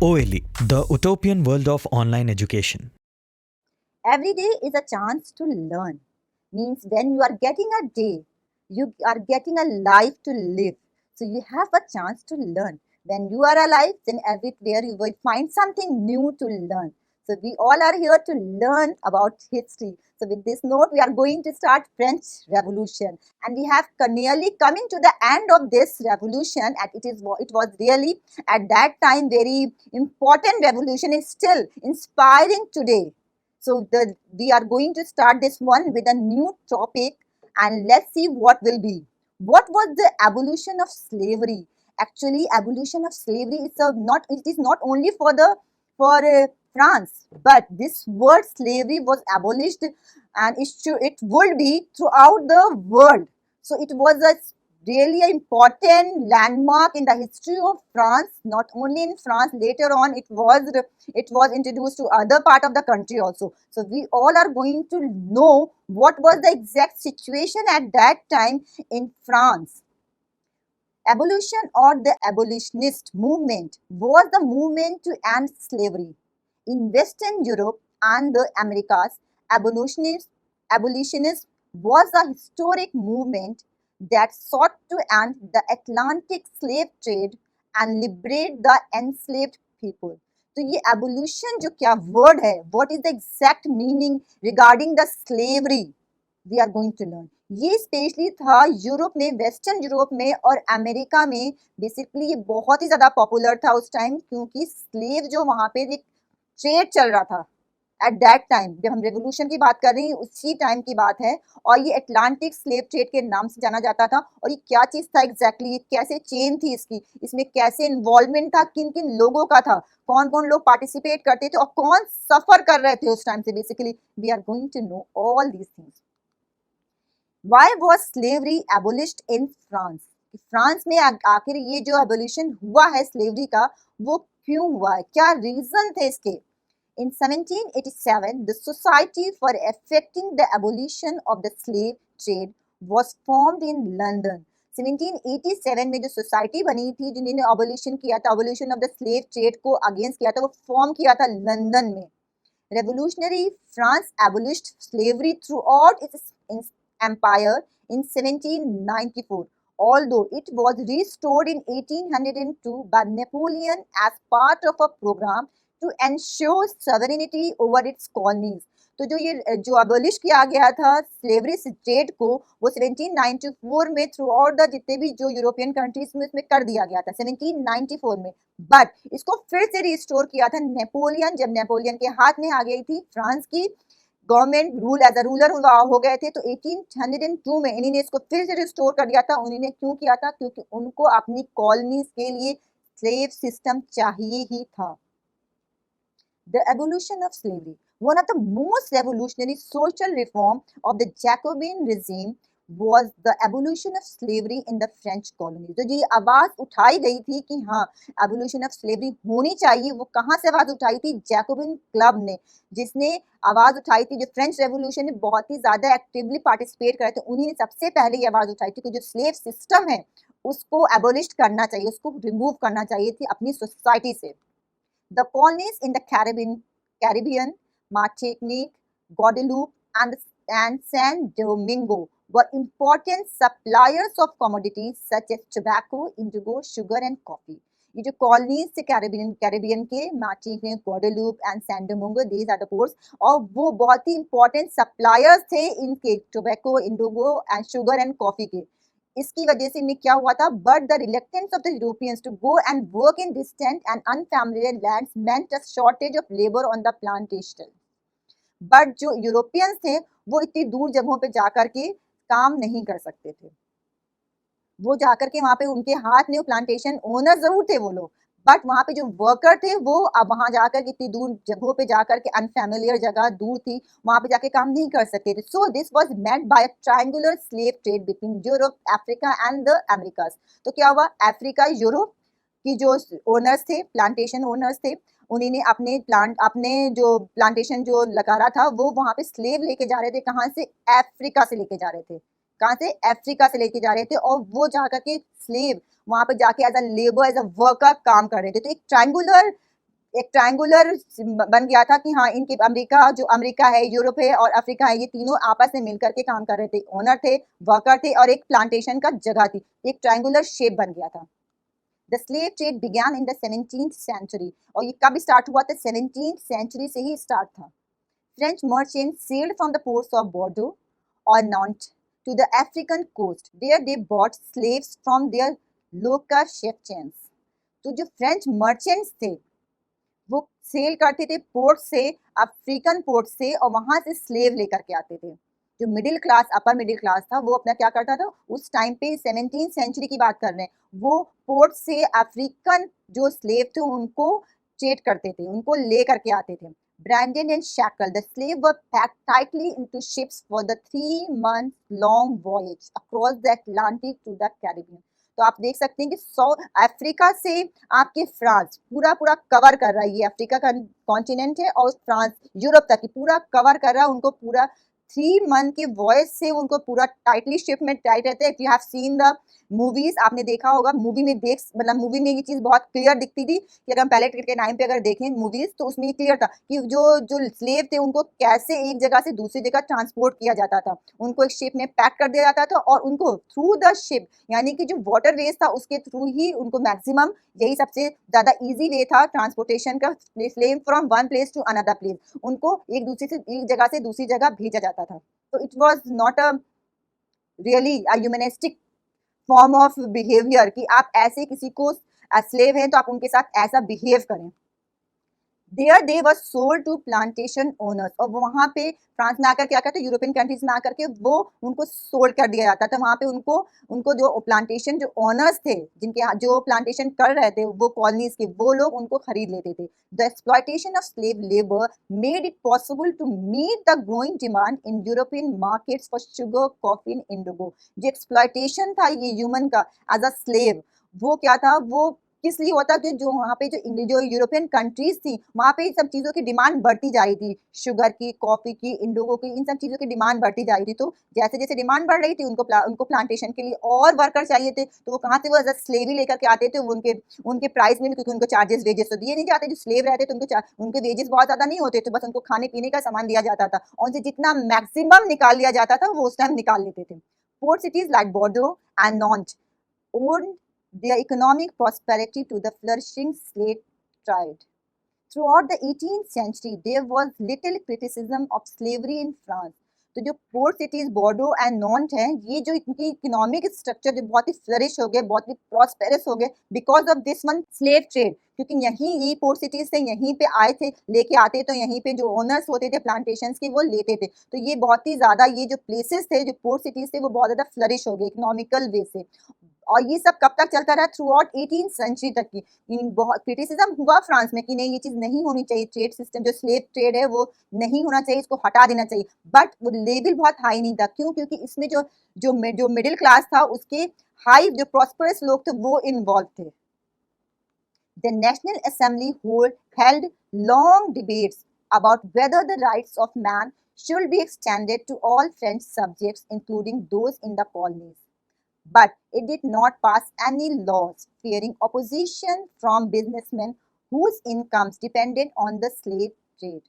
OLE, the utopian world of online education. Every day is a chance to learn. Means when you are getting a day, you are getting a life to live. So you have a chance to learn. When you are alive, then everywhere you will find something new to learn. So we all are here to learn about history. So with this note, we are going to start French Revolution, and we have nearly coming to the end of this revolution. And it was really at that time very important revolution. Is still inspiring today. So we are going to start this one with a new topic, and let's see what will be. What was the abolition of slavery? Actually, abolition of slavery is it is not only for France, but this word slavery was abolished, and it would be throughout the world. So it was a really an important landmark in the history of France. Not only in France, later on it was introduced to other part of the country also. So we all are going to know what was the exact situation at that time in France. Abolition or the abolitionist movement was the movement to end slavery. In Western Europe and the Americas, abolitionism was a historic movement that sought to end the Atlantic slave trade and liberate the enslaved people. तो ये abolition जो क्या word है, what is the exact meaning regarding the slavery, we are going to learn. ये specially था Europe में, western Europe में और अमेरिका में. बेसिकली ये बहुत ही ज़्यादा पॉपुलर था उस टाइम, क्योंकि स्लेव जो वहाँ पे एक ट्रेड चल रहा था एट दैट टाइम. जब हम रेवोल्यूशन की बात कर रहे हैं उसी टाइम की बात है, और ये अटलांटिक स्लेव ट्रेड के नाम से जाना जाता था. और ये क्या चीज़ था एग्जैक्टली, कैसे चेन थी इसकी, इसमें कैसे इन्वॉल्वमेंट था, किन किन लोगों का था, कौन कौन लोग पार्टिसिपेट करते थे और कौन सफर कर रहे थे उस टाइम से. Basically we are going to know all these things. Why was slavery abolished in France? France में आखिर ये जो एबोल्यूशन हुआ है स्लेवरी का, वो क्यों हुआ है, क्या रीजन थे इसके. In 1787, the Society for Effecting the Abolition of the Slave Trade was formed in London. 1787 में जो सोसाइटी बनी थी जिन्होंने एबोल्यूशन किया था, abolition of the slave trade को अगेंस्ट किया था, वो फॉर्म किया था लंदन में. Revolutionary France abolished slavery throughout its empire in 1794, although it was restored in 1802 by Napoleon as part of a program to ensure sovereignty over its colonies. तो जो abolish किया गया था स्लेवरी स्टेट को, वो 1794 में थ्रू आउट द जितने भी जो यूरोपियन कंट्रीज में इसमें कर दिया गया था 1794 में. बट इसको फिर से रिस्टोर किया था नेपोलियन. जब नेपोलियन के हाथ में आ गई थी फ्रांस की government, rule as a ruler हो गए थे, तो 1802 में इन्होंने इसको फिर से रिस्टोर कर दिया था. उन्होंने क्यों किया था, क्योंकि उनको अपनी कॉलोनीज के लिए स्लेव सिस्टम चाहिए ही था. The abolition of slavery, one of the most revolutionary social reform of the Jacobin regime, was the abolition of slavery in the French colonies. तो ये आवाज उठाई गई थी कि हाँ abolition of slavery होनी चाहिए. वो कहाँ से आवाज उठाई थी, जैकोबिन क्लब ने, जिसने आवाज उठाई थी. जो फ्रेंच रेवोल्यूशन में बहुत ही ज्यादा एक्टिवली पार्टिसिपेट करे थे, उन्हीं ने सबसे पहले ये आवाज उठाई थी कि जो स्लेव सिस्टम है उसको एबोलिश करना चाहिए, उसको रिमूव करना चाहिए थी अपनी सोसाइटी से. The colonies in the Caribbean, Martinique, Guadeloupe, and San Domingo were important suppliers of commodities such as tobacco, indigo, sugar, and coffee. ये जो कॉलोनीज थे कैरिबियन के, Martinique, Guadeloupe and San Domingo, these are the ports, और वो बहुत ही important suppliers थे इनके tobacco, indigo and sugar and coffee के. इसकी वजह से इनमें क्या हुआ था, but the reluctance of the Europeans to go and work in distant and unfamiliar lands meant a shortage of labour on the plantation. But जो यूरोपियंस थे वो इतनी दूर जगहों पे जाकर के काम नहीं कर सकते थे. वो जाकर के वहां पे उनके हाथ में प्लांटेशन ओनर जरूर थे वो लोग, बट वहां पे जो वर्कर थे वो अब वहां जाकर इतनी दूर जगहों पे जाकर के, अनफैमिलियर जगह दूर थी, वहां पे जाके काम नहीं कर सकते थे. So this was meant by a triangular slave trade between Europe, Africa and the America's. तो क्या हुआ, अफ्रीका, यूरोप की जो ओनर्स थे, प्लांटेशन ओनर्स थे, उन्होंने अपने जो प्लांटेशन जो लगा रहा था वो वहां पे स्लेव लेके जा रहे थे. कहाँ से, अफ्रीका से लेके जा रहे थे. कहाँ से, अफ्रीका से लेके जा रहे थे, और वो जाकर के स्लेव वहां पे जाके as a labour, as a worker काम कर रहे थे. तो एक ट्रायंगुलर एक ट्रायंगुलर बन गया था कि हाँ इनके अमेरिका है, यूरोप है और अफ्रीका है, ये तीनों आपस में मिलकर के काम कर रहे थे। ओनर थे, वर्कर थे और एक प्लांटेशन का जगह थी। एक ट्रायंगुलर शेप बन गया था। The slave trade began in the 17th century. और ये कब स्टार्ट हुआ था? 17th सेंचुरी से ही स्टार्ट था। French merchants sailed from the ports of Bordeaux or Nantes to the African coast. There they bought slaves from their local ship chains. तो जो फ्रेंच मर्चेंट्स थे वो सेल करते थे पोर्ट से, अफ्रीकन पोर्ट से, और वहां से स्लेव लेकर के आते थे। जो middle class, upper middle class था, वो अपना क्या करता था उस टाइम पे, 17th सेंचुरी की बात कर रहे हैं, वो पोर्ट से अफ्रीकन जो स्लेव थे उनको ट्रेड करते थे, उनको ले करके आते थे। Branded and shackled, the slaves were packed tightly into ships for the 3-month-long voyage across the Atlantic to the Caribbean. तो आप देख सकते हैं कि अफ्रीका से आपके फ्रांस पूरा पूरा कवर कर रहा है, ये अफ्रीका का कॉन्टिनेंट है और फ्रांस यूरोप तक पूरा कवर कर रहा है। उनको पूरा 3 मंथ की वॉयज से उनको पूरा टाइटली शिप में टाइट रहते हैं। If you have seen the movies, आपने देखा होगा, मूवी में मूवी में ये चीज बहुत क्लियर दिखती थी कि अगर हम पहले के टाइम पे अगर देखें मूवीज तो उसमें ये क्लियर था कि जो जो स्लेव थे उनको कैसे एक जगह से दूसरी जगह ट्रांसपोर्ट किया जाता था। उनको एक शिप में पैक कर दिया जाता था और उनको थ्रू द शिप, यानी कि जो वाटर वेज था उसके थ्रू ही उनको मैक्सिमम, यही सबसे ज्यादा इजी वे था ट्रांसपोर्टेशन का, slave from one place to another place, उनको एक जगह से दूसरी जगह भेजा जाता था। तो it was not a really humanistic form of behaviour कि आप ऐसे किसी को स्लेव हैं तो आप उनके साथ ऐसा बिहेव करें। There they were sold to plantation owners, और वहाँ पे फ्रांस में आकर क्या कहते हैं, यूरोपियन कंट्रीज में आकर के वो उनको सोल्ड कर दिया जाता था। वहाँ पे उनको उनको जो प्लांटेशन जो ओनर्स थे, जिनके जो प्लांटेशन कर रहे थे वो कॉलोनीज के, वो लोग उनको खरीद लेते थे। The exploitation of slave labour made it possible to meet the growing demand in European markets for sugar, coffee and indigo. जो एक्सप्लॉयटेशन था ये ह्यूमन का एज अ स्लेव, वो क्या था, वो किस लिए होता कि जो वहाँ पे जो यूरोपियन कंट्रीज थी वहाँ पे इन सब चीज़ों की डिमांड बढ़ती जा रही थी, शुगर की, कॉफ़ी की, इंडिगो की, इन सब चीज़ों की डिमांड बढ़ती जा रही थी। तो जैसे जैसे डिमांड बढ़ रही थी उनको प्लांटेशन के लिए और वर्कर चाहिए थे, तो वो कहाँ से वो स्लेवी लेकर के आते थे। उनके प्राइस में भी, क्योंकि उनको चार्जेस वेजेस तो दिए नहीं जाते, जो स्लेव रहते थे उनके वेजेस बहुत ज़्यादा नहीं होते, तो बस उनको खाने पीने का सामान दिया जाता था और उनसे जितना मैक्सिमम निकाल लिया जाता था वो उस टाइम निकाल लेते थे। पोर्ट सिटीज लाइक बोर्डो and नॉन्ट owned their economic prosperity to the flourishing slave trade. Throughout the 18th century, there was little criticism of slavery in France. तो जो पोर्ट सिटीज बोर्डो एंड नॉन्ट हैं, ये जो इनकी इकोनॉमिक स्ट्रक्चर जो बहुत ही फ्लरिश हो गए, बहुत ही प्रॉस्पेरस हो गए because of this one slave trade, क्योंकि यही पोर्ट सिटीज से यहीं पे आए थे, लेके आते तो यहीं पे जो ओनर्स होते थे प्लांटेशंस के वो लेते थे। तो ये बहुत ही ज्यादा, ये जो प्लेसेस थे, जो पोर्ट सिटीज थे, वो बहुत ज्यादा फ्लरिश हो गए इकोनॉमिकल वे से। और ये सब कब तक चलता रहा? थ्रू आउट 18th सेंचुरी तक की। बहुत क्रिटिसिज्म हुआ फ्रांस में कि नहीं ये चीज नहीं होनी चाहिए, ट्रेड सिस्टम जो स्लेव ट्रेड है वो नहीं होना चाहिए, इसको हटा देना चाहिए। बट वो लेवल बहुत हाई नहीं था। क्यों? क्योंकि इसमें जो मिडिल क्लास था, उसके हाई जो प्रॉस्परस लोग थे वो इन्वॉल्व थे। The National Assembly held long debates about whether the rights of man should be extended to all French subjects, including those in the colonies. But it did not pass any laws, fearing opposition from businessmen whose incomes depended on the slave trade.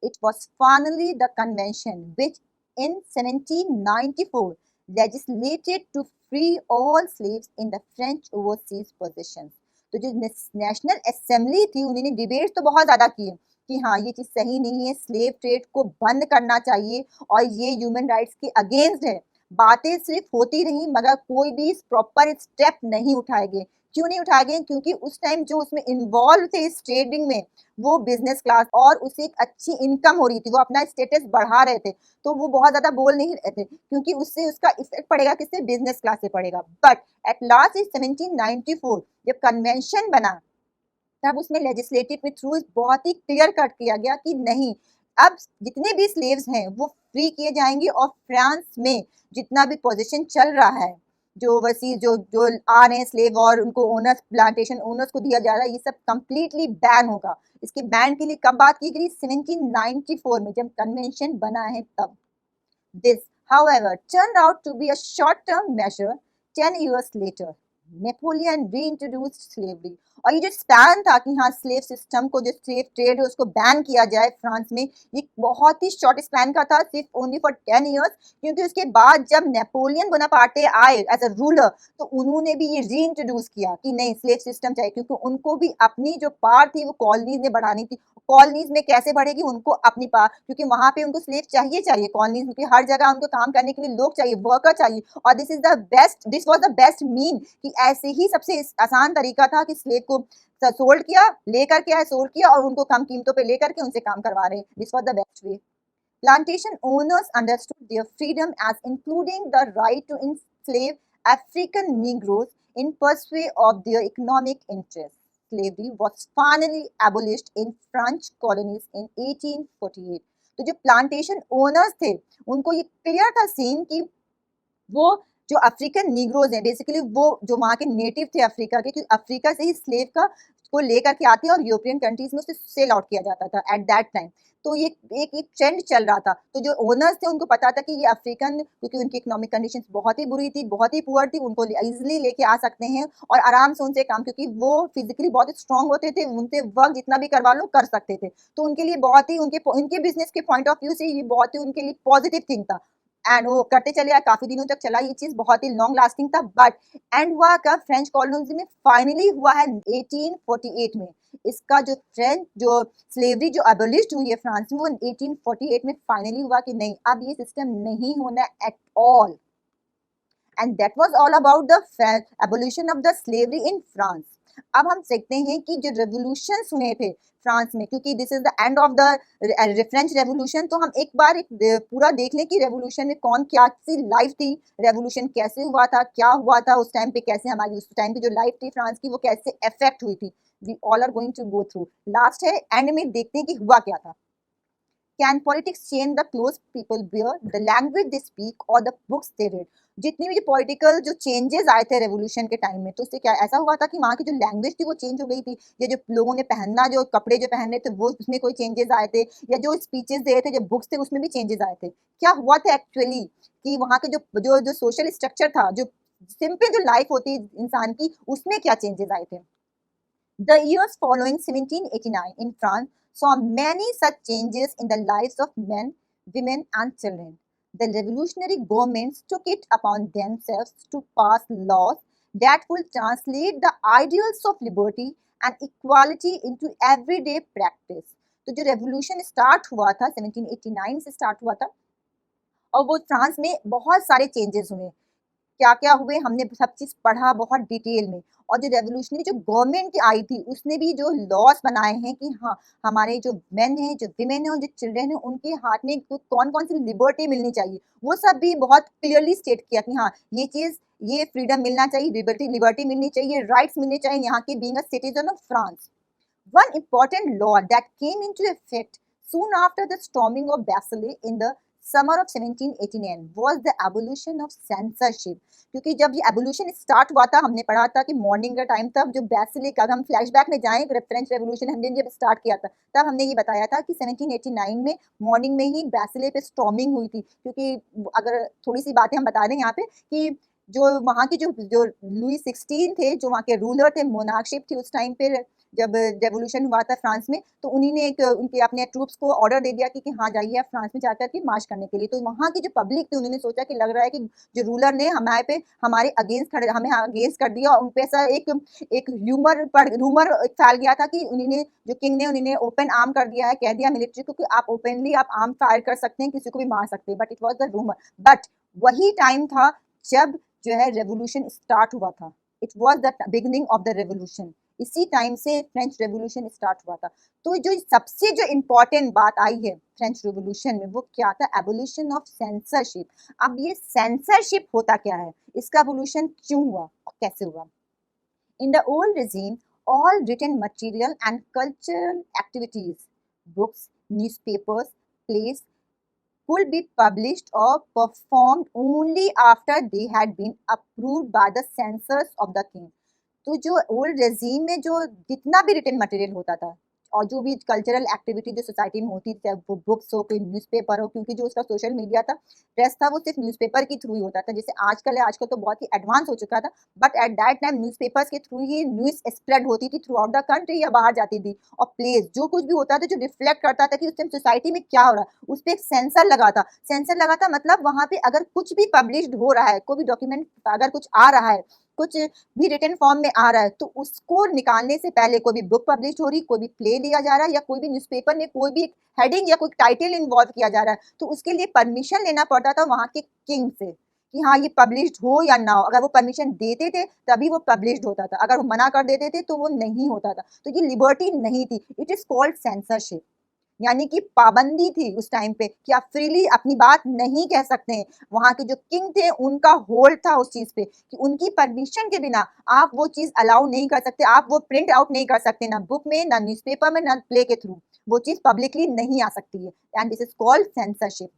It was finally the convention which, in 1794, legislated to free all slaves in the French overseas possessions. तो जो national assembly थी, उन्होंने debate तो बहुत ज़्यादा किए कि हाँ ये चीज़ सही नहीं है, स्लेव ट्रेड को बंद करना चाहिए और ये ह्यूमन राइट्स के अगेंस्ट है। बातें सिर्फ होती रही मगर कोई भी प्रॉपर स्टेप नहीं उठाए गए। क्यों नहीं उठाए गए? क्योंकि उस टाइम जो उसमें इन्वॉल्व थे इस ट्रेडिंग में, वो बिजनेस क्लास, और उसे एक अच्छी इनकम हो रही थी, वो अपना स्टेटस बढ़ा रहे थे, तो वो बहुत ज्यादा बोल नहीं रहे थे क्योंकि उससे उसका इफेक्ट पड़ेगा किससे? बिजनेस क्लास से पड़ेगा। बट एट लास्ट इन 1794 जब कन्वेंशन बना, तब उसमें लेजिस्लेटिव में थ्रू बहुत ही क्लियर कट किया गया कि नहीं, अब जितने भी स्लेव्स हैं वो फ्री किए जाएंगे और फ्रांस में जितना भी पोजीशन चल रहा है, जो ओवरसीज जो आ रहे हैं स्लेव और उनको ओनर्स, प्लांटेशन ओनर्स को दिया जा रहा है, ये सब कंप्लीटली बैन होगा। इसके बैन के लिए कब बात की गई? 1794 में जब कन्वेंशन बना है तब। This however turned out to be a short term measure 10 years later. Napoleon reintroduced slavery. और ये जो स्पैन था कि हाँ स्लेव सिस्टम को, जो स्लेव ट्रेड है उसको बैन किया जाए फ्रांस में, ये बहुत ही शॉर्ट स्पैन का था, सिर्फ ओनली फॉर 10 ईयर्स। क्योंकि उसके बाद जब नेपोलियन बोनापार्टे आए एज अ रूलर, तो उन्होंने भी ये रीइंट्रोड्यूस किया कि नहीं स्लेव सिस्टम चाहिए, क्योंकि उनको भी अपनी जो पार थी वो कॉलोनीज में बढ़ानी थी। कॉलोनीज में कैसे बढ़ेगी, उनको अपनी पार, क्योंकि वहां पे उनको स्लेव चाहिए चाहिए कॉलोनीज में, हर जगह उनको काम करने के लिए लोग चाहिए, वर्कर चाहिए। और this was the best mean कि ऐसे ही सबसे आसान तरीका था कि स्लेव को सोल्ड किया, लेकर के आए, सोल्ड किया और उनको कम कीमतों पे लेकर के उनसे काम करवा रहे हैं। This was the best way. Plantation owners understood their freedom as including the right to enslave African Negroes in pursuit of their economic interests. Slavery was finally abolished in French colonies in 1848. तो जो plantation owners थे उनको ये clear था scene कि वो जो African Negroes हैं, बेसिकली वो जो वहाँ के नेटिव थे अफ्रीका के, क्योंकि अफ्रीका से ही स्लेव का को लेकर के आते हैं और यूरोपियन कंट्रीज में उसे सेल आउट किया जाता था एट दैट टाइम। तो ये एक ट्रेंड चल रहा था। तो जो ओनर्स थे उनको पता था कि ये अफ्रीकन, क्योंकि उनकी इकोनॉमिक कंडीशंस बहुत ही बुरी थी, बहुत ही पुअर थी, उनको इजिली लेके आ सकते हैं और आराम से उनसे काम, क्योंकि वो फिजिकली बहुत स्ट्रांग होते थे, उनसे वर्क जितना भी करवा लो कर सकते थे। तो उनके लिए बहुत ही उनके बिजनेस के पॉइंट ऑफ व्यू से ये बहुत ही उनके लिए पॉजिटिव थिंग था। एंड वो करते चले आए, काफी दिनों तक चला, ये चीज बहुत ही लॉन्ग लास्टिंग था। बट एंड हुआ कब, फ्रेंच कॉलोनी में फाइनली हुआ है 1848 में। इसका जो फ्रेंच जो स्लेवरी जो एबोलिश्ड हुई है फ्रांस में, वो 1848 में फाइनली हुआ कि नहीं अब ये सिस्टम नहीं होना at all. And that was all about the abolition of the slavery in France. अब हम देखते हैं कि जो रेवोल्यूशन हुए थे फ्रांस में, क्योंकि this is the end of the French revolution, तो हम एक बार पूरा देख लें कि रेवोल्यूशन में कौन क्या सी लाइफ थी, रेवोल्यूशन कैसे हुआ था, क्या हुआ था उस टाइम पे, कैसे हमारी उस टाइम की जो लाइफ थी फ्रांस की वो कैसे अफेक्ट हुई थी। We all are going to go through. Last है, एंड में देखते हैं कि हुआ क्या था। Can politics change the clothes people wear, the language they speak or the books they read? जितनी भी पॉलिटिकल जो चेंजेस आए थे रेवोल्यूशन के टाइम में, तो उससे क्या ऐसा हुआ था कि वहाँ की जो लैंग्वेज थी वो चेंज हो गई थी, या जो लोगों ने पहनना, जो कपड़े जो पहन रहे थे वो उसमें कोई चेंजेस आए थे, या जो स्पीचेस दे रहे थे, जो बुक्स थे उसमें भी चेंजेस आए थे। क्या हुआ था एक्चुअली कि वहाँ के जो जो जो सोशल स्ट्रक्चर था, जो सिंपल जो लाइफ होती इंसान की, उसमें क्या चेंजेस आए थे। The years following 1789 in France saw many such changes in the lives of men, women, and children. The revolutionary governments took it upon themselves to pass laws that would translate the ideals of liberty and equality into everyday practice. तो जो revolution start हुआ था 1789 से start हुआ था, और वो France में बहुत सारे चेंजेस हुए। क्या क्या हुए हमने सब चीज पढ़ा बहुत डिटेल में। और जो रेवोल्यूशनरी जो गवर्नमेंट आई थी उसने भी जो लॉस बनाए हैं कि हाँ हमारे जो मेन हैं, जो विमेन हैं और जो चिल्ड्रन हैं, उनके हाथ में कौन कौन सी लिबर्टी मिलनी चाहिए, वो सब भी बहुत क्लियरली स्टेट किया कि हाँ ये चीज, ये फ्रीडम मिलना चाहिए, लिबर्टी लिबर्टी मिलनी चाहिए, राइट्स मिलने चाहिए यहाँ के being a citizen of France. One important law that came into effect soon after the storming of Versailles in the summer of 1789 was the abolition of censorship. क्योंकि जब ये एबोल्यूशन स्टार्ट हुआ था, हमने पढ़ा था कि मॉर्निंग का टाइम था, जो बैसिले का हम फ्लैशबैक में जाएं, फ्रेंच रेवोल्यूशन हमने जब स्टार्ट किया था तब हमने ये बताया था कि 1789 में मॉर्निंग में ही बैसिले पे स्टॉर्मिंग हुई थी। क्योंकि अगर थोड़ी सी बातें हम बता दें यहाँ पे कि जो वहाँ की जो लुई 16 थे, जो वहाँ के रूलर थे, मोनार्कशिप थी उस टाइम पे जब रेवोल्यूशन हुआ था फ्रांस में, तो उन्हीं ने एक उनके अपने ट्रूप्स को ऑर्डर दे दिया कि हाँ जाइए आप फ्रांस में जाकर के मार्च करने के लिए। तो वहाँ की जो पब्लिक थी उन्होंने सोचा कि लग रहा है कि जो रूलर ने हमारे अगेंस्ट खड़े, हमें अगेंस्ट कर दिया, और उन पे ऐसा एक रूमर फैल गया था कि उन्होंने जो किंग ने उन्होंने ओपन आर्म कर दिया है, कह दिया मिलिट्री को कि आप ओपनली आप आर्म फायर कर सकते हैं, किसी को भी मार सकते हैं। But it was the rumour. But वही टाइम था जब जो है रेवोल्यूशन स्टार्ट हुआ था। It was the beginning of the revolution. इसी टाइम से फ्रेंच रेवोल्यूशन स्टार्ट हुआ था। तो जो सबसे जो इम्पोर्टेंट बात आई है फ्रेंच रेवोल्यूशन में, वो क्या था, एबोल्यूशन ऑफ सेंसरशिप। अब ये सेंसरशिप होता क्या है, इसका एबोल्यूशन क्यों हुआ और कैसे हुआ। In the old regime, all written material and cultural activities, books, newspapers, plays, could be published or performed only after they had been approved by the censors of the king. तो जो old regime में जो जितना भी written material होता था, और जो भी कल्चरल एक्टिविटी जो सोसाइटी में होती थी, चाहे वो बुक्स हो, कोई न्यूज़पेपर हो, क्योंकि जो उसका सोशल मीडिया था, प्रेस था, वो सिर्फ न्यूज़पेपर के थ्रू ही होता था। जैसे आजकल है, आजकल तो बहुत ही एडवांस हो चुका था, but at that time newspapers के थ्रू ही न्यूज़ स्प्रेड होती थी थ्रू आउट द कंट्री या बाहर जाती थी। और प्लेस जो कुछ भी होता था, जो रिफ्लेक्ट करता था कि उस टाइम सोसाइटी में क्या हो रहा है, उस पर एक सेंसर लगा था। सेंसर लगा था मतलब वहाँ पे अगर कुछ भी पब्लिश्ड हो रहा है, कोई भी डॉक्यूमेंट अगर कुछ आ रहा है, कुछ भी रिटन फॉर्म में आ रहा है, तो उसको निकालने से पहले कोई भी बुक पब्लिश हो रही, कोई भी प्ले लिया जा रहा है, या कोई भी न्यूज़पेपर में कोई भी हेडिंग या कोई टाइटल इन्वॉल्व किया जा रहा है, तो उसके लिए परमिशन लेना पड़ता था वहाँ के किंग से कि हाँ ये पब्लिश्ड हो या ना हो। अगर वो परमिशन देते थे तभी वो पब्लिश्ड होता था, अगर वो मना कर देते थे तो वो नहीं होता था। तो ये लिबर्टी नहीं थी, इट इज कॉल्ड सेंसरशिप। यानी कि पाबंदी थी उस टाइम पे कि आप फ्रीली अपनी बात नहीं कह सकते हैं। वहाँ के जो किंग थे उनका होल्ड था उस चीज पे कि उनकी परमिशन के बिना आप वो चीज अलाउ नहीं कर सकते, आप वो प्रिंट आउट नहीं कर सकते, ना बुक में, ना न्यूज़पेपर में, ना प्ले के थ्रू। वो चीज पब्लिकली नहीं आ सकती है, and this is called censorship.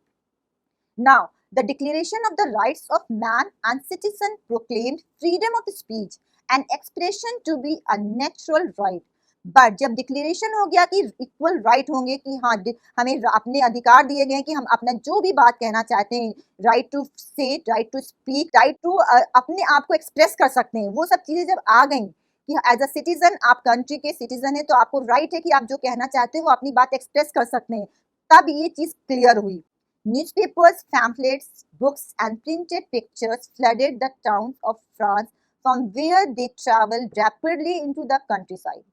Now, the Declaration of the Rights of Man and Citizen proclaimed freedom of speech and expression to be a natural right. But जब declaration हो गया कि इक्वल राइट होंगे, कि हाँ हमें अपने अधिकार दिए गए कि हम अपना जो भी बात कहना चाहते हैं, right to say, right to speak, right to अपने आप को एक्सप्रेस कर सकते हैं, वो सब चीजें जब आ गई कि एज अ सिटीजन, आप कंट्री के सिटीजन है, तो आपको राइट है कि आप जो कहना चाहते हैं वो अपनी बात एक्सप्रेस कर सकते हैं, तब ये चीज क्लियर हुई। Newspapers, pamphlets, books, and printed pictures flooded the towns of France from where they traveled rapidly into the countryside.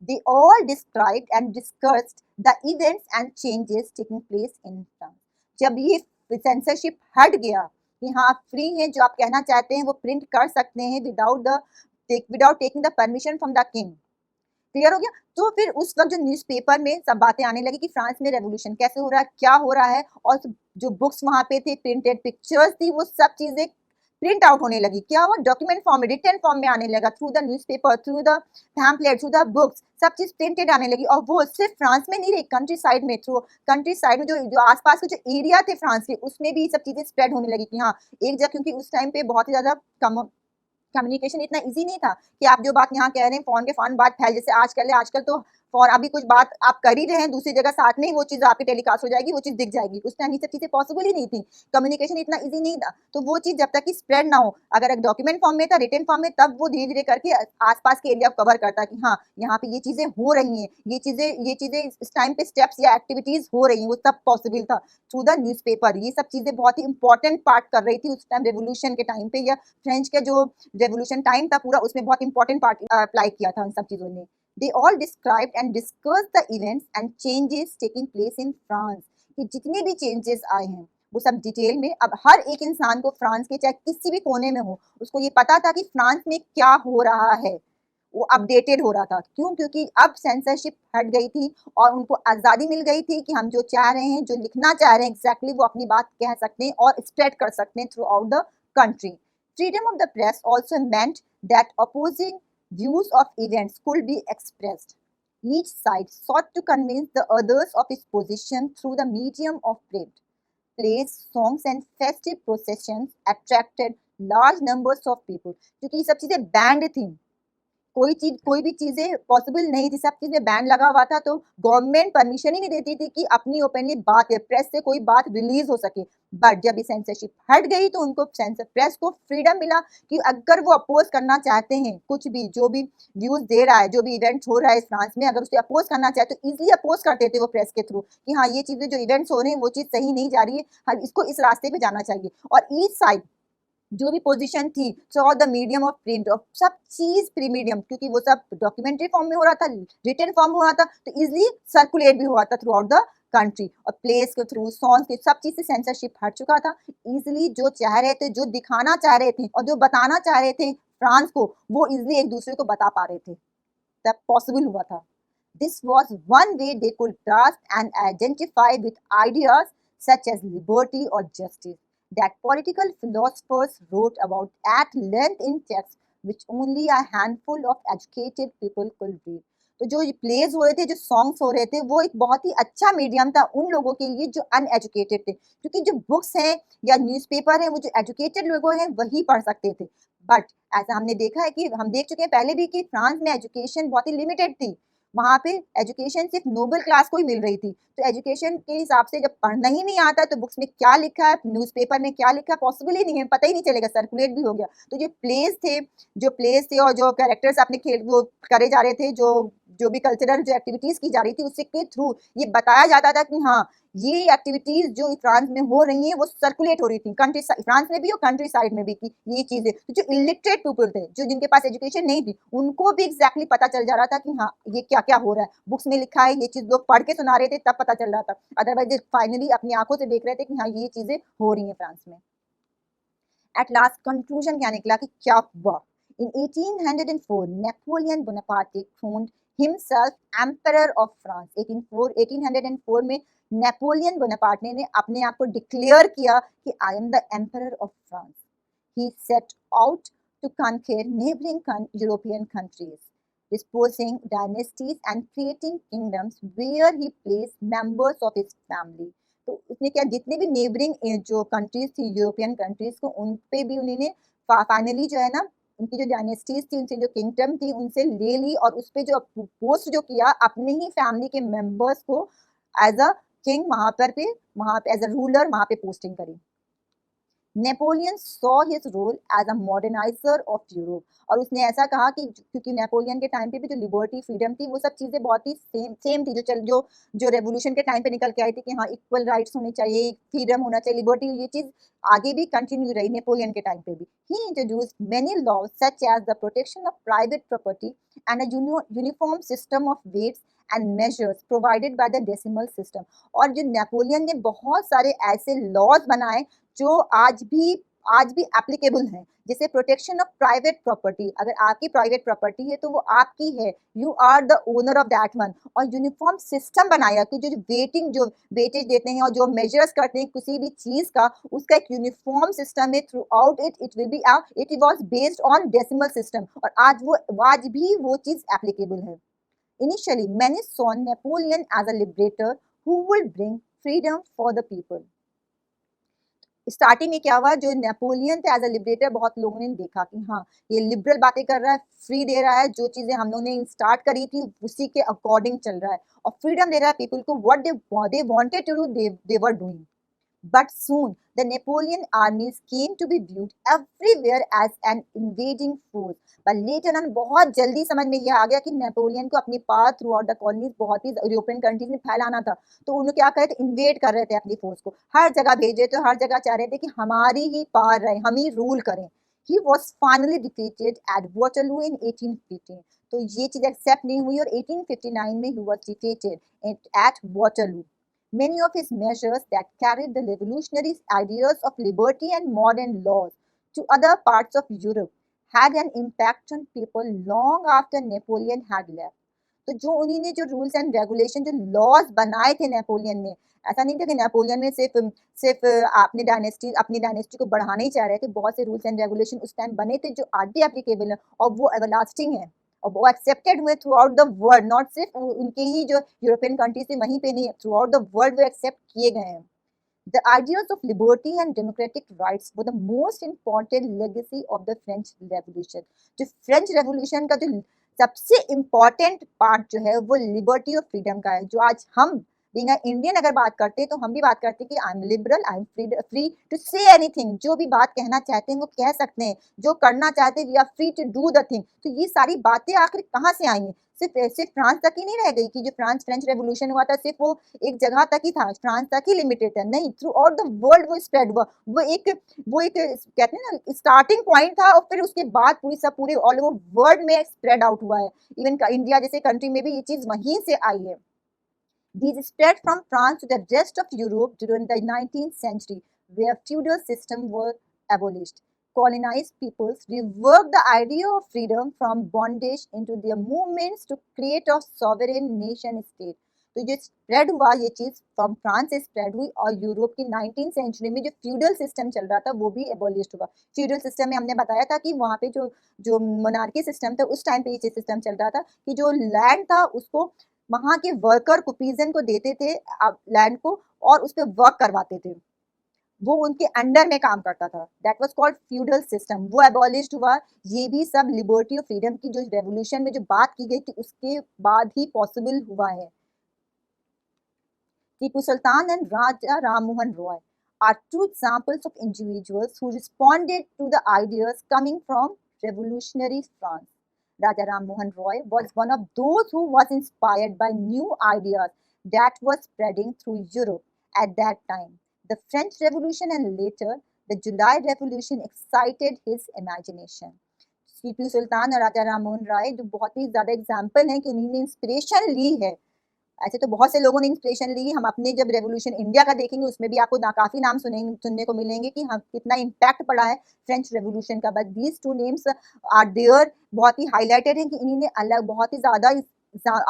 They all described and discussed the events and changes taking place in France. जब ये censorship हट गया कि हाँ free है, जो आप कहना चाहते हैं वो प्रिंट कर सकते हैं without taking the permission from the king. Clear हो गया। तो फिर उस वक्त जो न्यूज़पेपर में सब बातें आने लगी कि फ्रांस में रेवोल्यूशन कैसे हो रहा है, क्या हो रहा है, और जो बुक्स वहां पे थे, प्रिंटेड पिक्चर्स थी, वो सब चीजें प्रिंट आउट होने लगी। क्या हुआ, डॉक्यूमेंट फॉर्म में, रिटन फॉर्म में आने लगा, through the newspaper, through the pamphlet, through the books, सब चीज प्रिंटेड आने लगी। और वो सिर्फ फ्रांस में नहीं रही, कंट्री साइड में, थ्रू कंट्री साइड में जो आसपास के जो एरिया थे फ्रांस के, उसमें भी सब चीजें स्प्रेड होने लगी कि हाँ एक जगह, क्योंकि उस टाइम पे बहुत ही ज्यादा कम्युनिकेशन इतना इजी नहीं था कि आप जो बात यहाँ कह रहे हैं फौरन के फौरन बात फैल, जैसे आजकल है, आजकल तो फौरन अभी कुछ बात आप कर ही रहे हैं दूसरी जगह, साथ में ही वो चीज आपकी टेलीकास्ट हो जाएगी, वो चीज दिख जाएगी। उस टाइम ये सब चीजें पॉसिबल ही नहीं थी, कम्युनिकेशन इतना इजी नहीं था। तो वो चीज जब तक कि स्प्रेड ना हो, अगर एक डॉक्यूमेंट फॉर्म में था, रिटन फॉर्म में, तब वो धीरे धीरे करके आसपास के एरिया को कवर करता कि हाँ यहाँ पे ये चीजें हो रही हैं, ये चीजें इस टाइम पे स्टेप्स या एक्टिविटीज हो रही हैं, वो सब पॉसिबल था थ्रू द न्यूज़पेपर। ये सब चीजें बहुत ही इंपॉर्टेंट पार्ट कर रही थी उस टाइम रेवोल्यूशन के टाइम पे, या फ्रेंच के जो रेवोल्यूशन टाइम था पूरा, उसमें बहुत इंपॉर्टेंट पार्ट अप्लाई किया था उन सब चीजों ने। They all described and discussed the events and changes taking place in France. कि जितने भी चेंजेस आए हैं वो सब डिटेल में, अब हर एक इंसान को फ्रांस के चाहे किसी भी कोने में हो, उसको ये पता था कि फ्रांस में क्या हो रहा है, वो अपडेटेड हो रहा था। क्यों? क्योंकि अब सेंसरशिप हट गई थी और उनको आज़ादी मिल गई थी कि हम जो चाह रहे हैं, जो लिखना चाह रहे हैं एग्जैक्टली, वो अपनी बात कह सकते हैं और स्प्रेड कर सकते हैं through out the country. Freedom of the press also meant that opposing views of events could be expressed. Each side sought to convince the others of its position through the medium of print. Plays, songs and festive processions attracted large numbers of people. क्योंकि ये सब चीजें band थी, कोई भी चीजें possible नहीं थी, सब चीजें बैन लगा हुआ था, तो गवर्नमेंट परमिशन ही नहीं देती थी कि अपनी ओपनली बात है, प्रेस से कोई बात रिलीज हो सके। बट जब ये सेंसरशिप हट गई तो उनको प्रेस को फ्रीडम मिला कि अगर वो अपोज करना चाहते हैं कुछ भी, जो भी व्यूज दे रहा है, जो भी इवेंट्स हो रहा है फ्रांस में, अगर उसे अपोज करना चाहे तो इजीली अपोज करते थे वो प्रेस के थ्रू कि हाँ ये चीजें जो इवेंट्स हो रहे हैं वो चीज सही नहीं जा रही है, हम इसको इस रास्ते पे जाना चाहिए। और ईच साइड जो भी पोजीशन थी through the medium of print, और सब चीज प्री मीडियम, क्योंकि वो सब डॉक्यूमेंट्री फॉर्म में हो रहा था, रिटन फॉर्म हो रहा था, तो इजिली सर्कुलेट भी हुआ था थ्रू आउट द कंट्री। और प्लेस के थ्रू, सॉन्ग के, सब चीज से सेंसरशिप हट चुका था। इजिली जो चाह रहे थे, जो दिखाना चाह रहे थे और जो बताना चाह रहे थे फ्रांस को, वो इजिली एक दूसरे को बता पा रहे थे, तब पॉसिबल हुआ था। This was one way they could grasp and identify with ideas such as liberty or justice that political philosophers wrote about at length in texts which only a handful of educated people could read. तो जो pledge हो रहे थे, जो songs हो रहे थे, वो एक बहुत ही अच्छा मीडियम था उन लोगों के लिए जो अनएजुकेटेड थे, क्योंकि जो बुक्स हैं या न्यूज़पेपर हैं वो जो एजुकेटेड लोग हैं वही पढ़ सकते थे। बट ऐसा हमने देखा है कि हम देख चुके हैं पहले भी कि फ्रांस में एजुकेशन बहुत ही लिमिटेड थी, वहाँ पे एजुकेशन सिर्फ नोबल क्लास को ही मिल रही थी। तो एजुकेशन के हिसाब से जब पढ़ना ही नहीं आता तो बुक्स में क्या लिखा है, न्यूज़पेपर में क्या लिखा है, पॉसिबल ही नहीं है, पता ही नहीं चलेगा, सर्कुलेट भी हो गया। तो जो प्लेस थे और जो कैरेक्टर्स अपने खेल वो करे जा रहे थे, जो भी कल्चरल जो एक्टिविटीज़ की जा रही थी, उसके के थ्रू ये बताया जाता था कि हाँ, ये एक्टिविटीज़ जो फ्रांस में हो रही हैं वो सर्कुलेट हो रही थी, कंट्री फ्रांस में भी और कंट्री साइड में भी, कि ये चीज़ें। तो जो इलिटरेट पीपल थे, जो जिनके पास एजुकेशन नहीं थी, उनको भी एग्जैक्टली पता चल जा रहा था कि हाँ, ये क्या क्या हो रहा है, बुक्स में लिखा है, ये चीज़ लोग पढ़ के सुना रहे थे तब पता चल रहा था, अदरवाइज फाइनली अपनी आंखों से देख रहे थे कि हाँ, ये चीज़ें हो रही हैं फ्रांस में। एट लास्ट कंक्लूजन क्या निकला कि क्या हुआ? In 1804, Napoleon Bonaparte crowned himself Emperor of France. 1804 में नेपोलियन बोनापार्ट ने अपने आप को डिक्लेयर किया कि I am the emperor of France. He set out to conquer neighboring European countries, disposing dynasties and creating kingdoms where he placed members of his family. तो उसने क्या, जितने भी नेबरिंग जो कंट्रीज थी, यूरोपियन कंट्रीज को, उन पे भी उन्होंने फाइनली जो है ना, उनकी जो डायनेस्टीज थी, उनसे जो किंगडम थी, उनसे ले ली और उस पे जो पोस्ट जो किया, अपने ही फैमिली के मेंबर्स को एज अ किंग वहां पे एज अ रूलर वहां पे पोस्टिंग करी. Napoleon saw his role as a moderniser of Europe. और उसने ऐसा कहा कि क्योंकि नेपोलियन के टाइम पे भी जो लिबर्टी, फ्रीडम थी, वो सब चीज़ें बहुत ही सेम थी, जो रेवोल्यूशन के टाइम पे निकल के आई थी कि हाँ, इक्वल राइट्स होने चाहिए, फ्रीडम होना चाहिए, लिबर्टी, ये चीज़ आगे भी कंटिन्यू रही नेपोलियन के टाइम पे भी. He introduced many laws such as the protection of private property and a uniform system of weights and measures provided by the decimal system. और जो नेपोलियन ने बहुत सारे ऐसे लॉज बनाए जो आज भी एप्लीकेबल हैं, जैसे प्रोटेक्शन ऑफ प्राइवेट प्रॉपर्टी. अगर आपकी प्राइवेट प्रॉपर्टी है तो वो आपकी है, you are the owner of that one. और यूनिफॉर्म सिस्टम बनाया कि जो वेटेज देते हैं और जो मेजर्स करते हैं किसी भी चीज का, उसका एक यूनिफॉर्म सिस्टम है throughout it will be it was based on decimal system. और आज भी वो चीज एप्लीकेबल है. Initially many saw Napoleon as a liberator who will bring freedom for the people. Starting में क्या हुआ, जो नेपोलियन थे एज अ लिबरेटर, बहुत लोगों ने देखा कि हाँ, ये लिबरल बातें कर रहा है, फ्री दे रहा है, जो चीजें हम लोगों ने स्टार्ट करी थी उसी के अकॉर्डिंग चल रहा है, और फ्रीडम दे रहा है पीपल को, what they wanted to do they were doing. But soon the Napoleon armies came to be viewed everywhere as an invading force. But later on बहुत जल्दी समझ में यह आ गया कि नेपोलियन को अपनी power through out the colonies, बहुत ही यूरोपियन कंट्रीज में फैलाना था. तो उन्होंने क्या करे थे, इन्वेड कर रहे थे अपनी फोर्स को, हर जगह भेज रहे थे, हर जगह चाह रहे थे कि हमारी ही पावर रहे, हम ही रूल करें. He was finally defeated at Waterloo in 1815. तो ये चीज एक्सेप्ट नहीं हुई और 1859 में he was defeated at Waterloo. Many of his measures that carried the revolutionary ideas of liberty and modern laws to other parts of Europe had an impact on people long after Napoleon had left. तो जो उन्होंने जो rules and regulation, जो laws बनाए थे Napoleon में, ऐसा नहीं था कि नेपोलियन में सिर्फ अपनी डायनेस्टी को बढ़ाना ही चाह रहे थे. बहुत से रूल्स एंड रेगुलेशन उस टाइम बने थे जो आज भी एप्लीकेबल है और वो एवरलास्टिंग है और वो एक्सेप्टेड हुए through out the world. Not सिर्फ उनके ही जो यूरोपियन कंट्रीज थे वहीं पे नहीं, थ्रू आउट द वर्ल्ड वो एक्सेप्ट किए गए हैं. The ideas of liberty and democratic rights were the most important legacy of the French Revolution. जो फ्रेंच रेवोल्यूशन का जो सबसे इम्पोर्टेंट पार्ट जो है वो लिबर्टी और फ्रीडम का है, जो आज हम बीइंग इंडियन अगर बात करते हैं तो हम भी बात करते हैं कि I am liberal, I am free to say anything. जो भी बात कहना चाहते हैं वो कह सकते हैं, जो करना चाहते हैं we are free to do the thing. तो ये सारी बातें आखिर कहाँ से आई हैं? सिर्फ फ्रांस तक ही नहीं रह गई कि जो फ्रेंच रेवोल्यूशन हुआ था सिर्फ वो एक जगह तक ही था, फ्रांस तक ही लिमिटेड है, नहीं, थ्रू आउट द वर्ल्ड वो स्प्रेड हुआ. वो एक कहते हैं ना स्टार्टिंग पॉइंट था और फिर उसके बाद पूरे ऑल ओवर वर्ल्ड में स्प्रेड आउट हुआ है. इवन इंडिया जैसे कंट्री में भी ये चीज वहीं से आई है. These spread from France to the rest of Europe during the 19th century, where feudal systems were abolished. Colonized peoples reworked the idea of freedom from bondage into their movements to create a sovereign nation state. तो जो spread हुआ ये चीज from France से spread हुई और Europe की 19th century में जो फ्यूडल सिस्टम चल रहा था वो भी एबोलिश हुआ. फ्यूडल सिस्टम में हमने बताया था कि वहाँ पे जो मोनार्की सिस्टम था उस टाइम पे ये सिस्टम चल रहा था कि जो लैंड था उसको वहां के वर्कर को, पीजन को देते थे लैंड को और उस पर वर्क करवाते थे. वो उनके अंडर में काम करता था, that was called feudal system, वो एबॉलिश्ड हुआ। ये भी सब लिबर्टी और फ्रीडम की जो रेवोल्यूशन में जो बात की गई थी उसके बाद ही पॉसिबल हुआ है। Tipu Sultan and Raja Ram Mohan Roy are two examples of individuals who responded to the ideas coming from revolutionary France. Raja Ram Mohan Roy was one of those who was inspired by new ideas that were spreading through Europe at that time. The French Revolution and later the July Revolution excited his imagination. Tipu Sultan और राजा राम मोहन राय जो बहुत ही ज़्यादा example हैं कि उन्होंने inspiration ली है। ऐसे तो बहुत से लोगों ने इंस्पिरेशन ली। हम अपने जब रेवोल्यूशन इंडिया का देखेंगे उसमें भी आपको काफ़ी नाम सुनने को मिलेंगे कि हम कितना इम्पैक्ट पड़ा है फ्रेंच रेवोल्यूशन का। But these two names are there, बहुत ही हाईलाइटेड हैं कि इन्होंने अलग बहुत ही ज़्यादा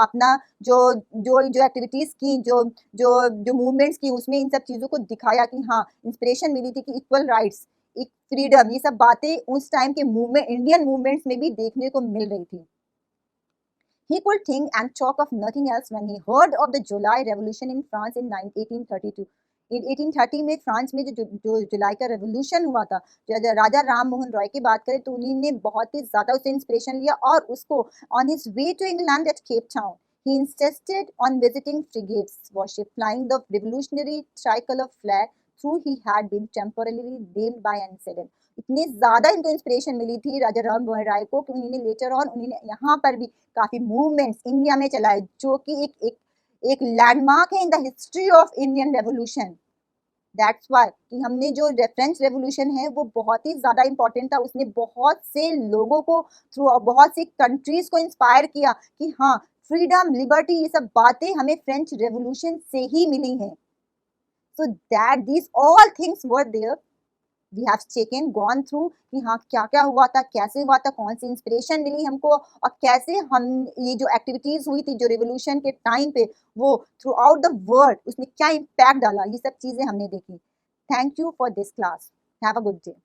अपना जो जो जो एक्टिविटीज़ की, जो जो जो मूवमेंट्स की, उसमें इन सब चीज़ों को दिखाया कि हाँ इंस्पिरेशन मिली थी कि इक्वल राइट्स, एक फ्रीडम, ये सब बातें उस टाइम के मूवमेंट, इंडियन मूवमेंट्स में भी देखने को मिल रही थी। He could think and talk of nothing else when he heard of the July Revolution in France in 1832. In 1830 में फ्रांस में जो जुलाई का रेवोल्यूशन हुआ था, राजा राम मोहन रॉय की बात करें तो उन्होंने बहुत ही ज़्यादा उससे इंस्पिरेशन लिया और उसको on his way to England at Cape Town he insisted on visiting frigates warship flying the revolutionary tricolor flag through he had been temporarily named by an incident. इतनी ज़्यादा इनको इंस्पिरेशन मिली थी राजा राम मोहन राय को कि उन्होंने लेटर ऑन उन्होंने यहाँ पर भी काफ़ी मूवमेंट्स इंडिया में चलाए जो कि एक लैंडमार्क है in the history of Indian revolution. That's why कि हमने जो फ्रेंच रेवोल्यूशन है वो बहुत ही ज़्यादा इंपॉर्टेंट था। उसने बहुत से लोगों को थ्रू बहुत सी कंट्रीज़ को इंस्पायर किया कि हाँ फ्रीडम, लिबर्टी, ये सब बातें हमें फ्रेंच रेवोल्यूशन से ही मिली हैं। So that these all things were there, we have taken gone through कि हाँ क्या क्या हुआ था, कैसे हुआ था, कौन सी इंस्पिरेशन मिली हमको और कैसे हम ये जो एक्टिविटीज़ हुई थी जो रेवोल्यूशन के टाइम पे वो थ्रू आउट द वर्ल्ड उसने क्या इम्पैक्ट डाला, ये सब चीज़ें हमने देखी। Thank you for this class, have a good day.